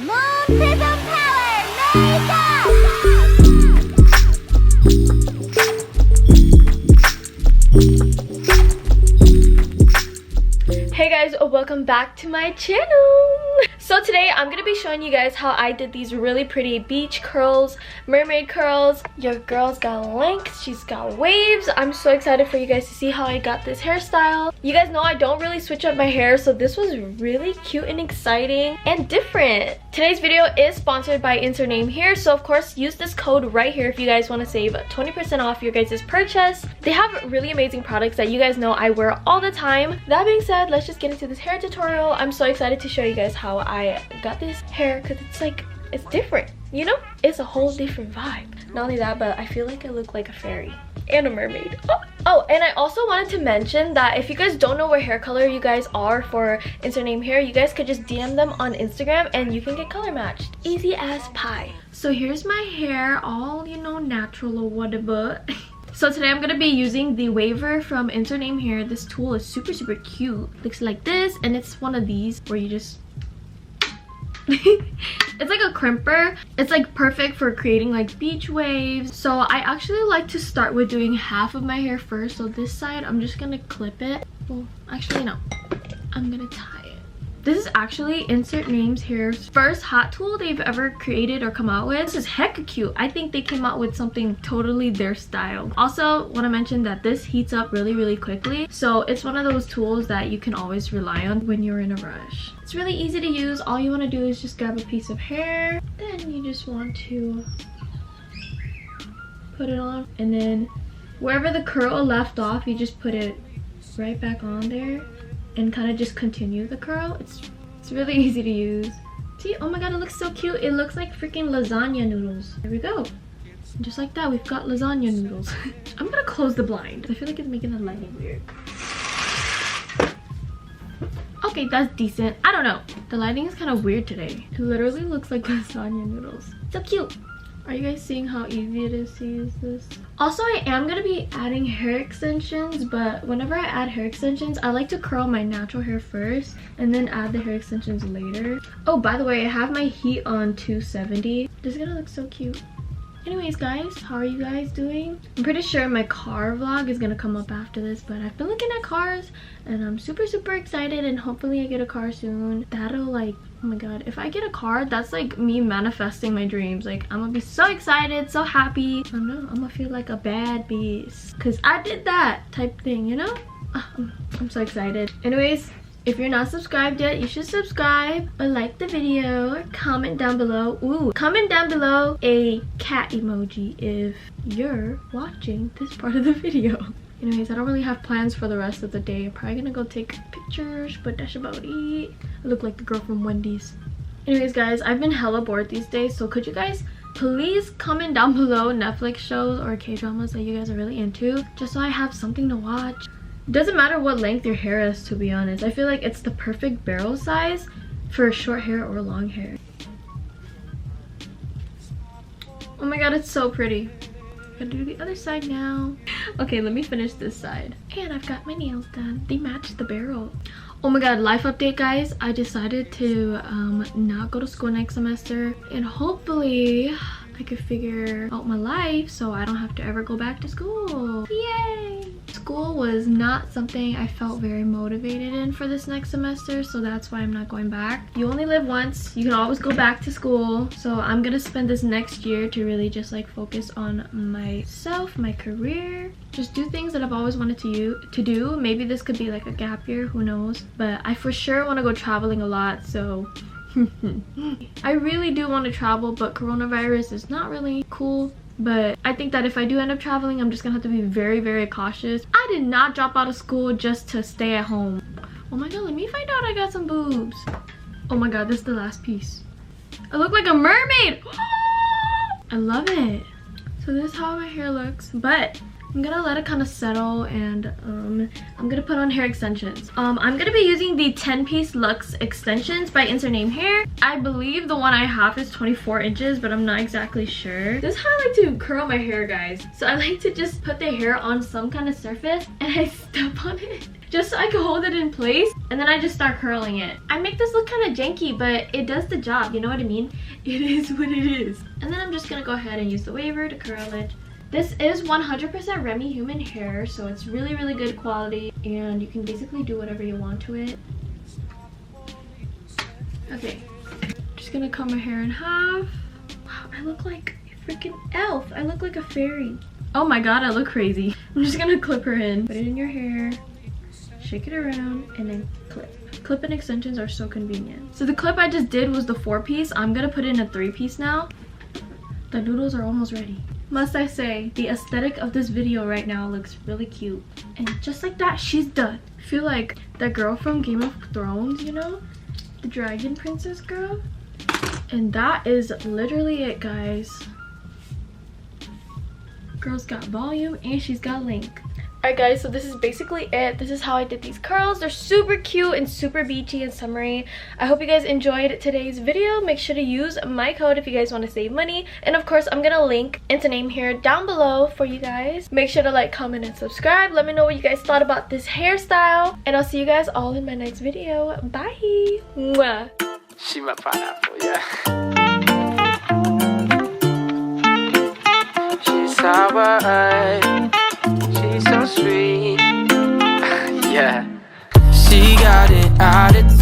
Moon Prism Power Makeup! Hey guys, welcome back to my channel. So today I'm gonna be showing you guys how I did these really pretty beach curls, mermaid curls. Your girl's got length, she's got waves. I'm so excited for you guys to see how I got this hairstyle. You guys know I don't really switch up my hair, so this was really cute and exciting and different. Today's video is sponsored by insert name here, so of course use this code right here if you guys want to save 20% off your guys' purchase. They have really amazing products that you guys know I wear all the time. That being said, let's just get into this hair tutorial. I'm so excited to show you guys how I got this hair because it's different, you know? It's a whole different vibe. Not only that, but I feel like I look like a fairy and a mermaid. Oh, and I also wanted to mention that if you guys don't know what hair color you guys are for insert name here, you guys could just DM them on Instagram and you can get color matched. Easy as pie. So here's my hair, all, you know, natural or whatever. So today I'm gonna be using the waver from insert name here. This tool is super cute. Looks like this, and it's one of these where you just it's like a crimper. It's like perfect for creating like beach waves. So I actually like to start with doing half of my hair first. So this side I'm just gonna clip it. Well, actually no, I'm gonna tie it. This is actually insert names hair's first hot tool they've ever created or come out with. This is hecka cute. I think they came out with something totally their style. Also want to mention that this heats up really quickly, so it's one of those tools that you can always rely on when you're in a rush. It's really easy to use. All you want to do is just grab a piece of hair, then you just want to put it on, and then wherever the curl left off, you just put it right back on there and kind of just continue the curl. It's really easy to use. See, oh my god, it looks so cute. It looks like freaking lasagna noodles. There we go. And just like that, we've got lasagna noodles. I'm gonna close the blind. I feel like it's making the lighting weird. Okay, that's decent. I don't know. The lighting is kind of weird today. It literally looks like lasagna noodles. So cute. Are you guys seeing how easy it is to use this? Also, I am going to be adding hair extensions, but whenever I add hair extensions, I like to curl my natural hair first and then add the hair extensions later. Oh, by the way, I have my heat on 270. This is going to look so cute. Anyways, guys, how are you guys doing? I'm pretty sure my car vlog is gonna come up after this, but I've been looking at cars and I'm super excited, and hopefully I get a car soon. That'll like, oh my god, if I get a car, that's like me manifesting my dreams. Like, I'm gonna be so excited, so happy. I don't know, I'm gonna feel like a bad beast because I did that type thing, you know? I'm so excited. Anyways, if you're not subscribed yet, you should subscribe or like the video or comment down below. Ooh, comment down below a cat emoji if you're watching this part of the video. Anyways, I don't really have plans for the rest of the day. I'm probably gonna go take pictures, but that's about it. I look like the girl from Wendy's. Anyways, guys, I've been hella bored these days, so could you guys please comment down below Netflix shows or K-dramas that you guys are really into, just so I have something to watch. Doesn't matter what length your hair is, to be honest. I feel like it's the perfect barrel size for short hair or long hair. Oh my god, it's so pretty. Gotta do the other side now. Okay, let me finish this side. And I've got my nails done. They match the barrel. Oh my god, life update, guys. I decided to not go to school next semester, and hopefully I could figure out my life so I don't have to ever go back to school. Yay! School was not something I felt very motivated in for this next semester, so that's why I'm not going back. You only live once. You can always go back to school. So I'm gonna spend this next year to really just like focus on myself, my career, just do things that I've always wanted to do. Maybe this could be like a gap year, who knows? But I for sure want to go traveling a lot, so I really do want to travel, but coronavirus is not really cool. But I think that if I do end up traveling, I'm just gonna have to be very cautious. I did not drop out of school just to stay at home. Oh my god, let me find out I got some boobs. Oh my god, this is the last piece. I look like a mermaid. I love it. So this is how my hair looks, but I'm gonna let it kind of settle, and I'm gonna put on hair extensions. I'm gonna be using the 10-piece Luxe extensions by insert name hair. I believe the one I have is 24 inches, but I'm not exactly sure. This is how I like to curl my hair, guys. So I like to just put the hair on some kind of surface and I step on it just so I can hold it in place, and then I just start curling it. I make this look kind of janky, but it does the job, you know what I mean? It is what it is. And then I'm just gonna go ahead and use the waver to curl it. This is 100% Remy human hair, so it's really, really good quality, and you can basically do whatever you want to it. Okay, just gonna comb my hair in half. Wow, I look like a freaking elf. I look like a fairy. Oh my god, I look crazy. I'm just gonna clip her in. Put it in your hair, shake it around, and then clip. Clip and extensions are so convenient. So the clip I just did was the 4-piece. I'm gonna put it in a 3-piece now. The noodles are almost ready. Must I say, the aesthetic of this video right now looks really cute. And just like that, she's done. I feel like that girl from Game of Thrones, you know? The dragon princess girl. And that is literally it, guys. Girl's got volume and she's got length. Alright guys, so this is basically it. This is how I did these curls. They're super cute and super beachy and summery. I hope you guys enjoyed today's video. Make sure to use my code if you guys want to save money. And of course, I'm going to link Insta name here down below for you guys. Make sure to like, comment, and subscribe. Let me know what you guys thought about this hairstyle. And I'll see you guys all in my next video. Bye! Mwah. She my pineapple, yeah. She's sour. She's so sweet. Yeah. She got it out of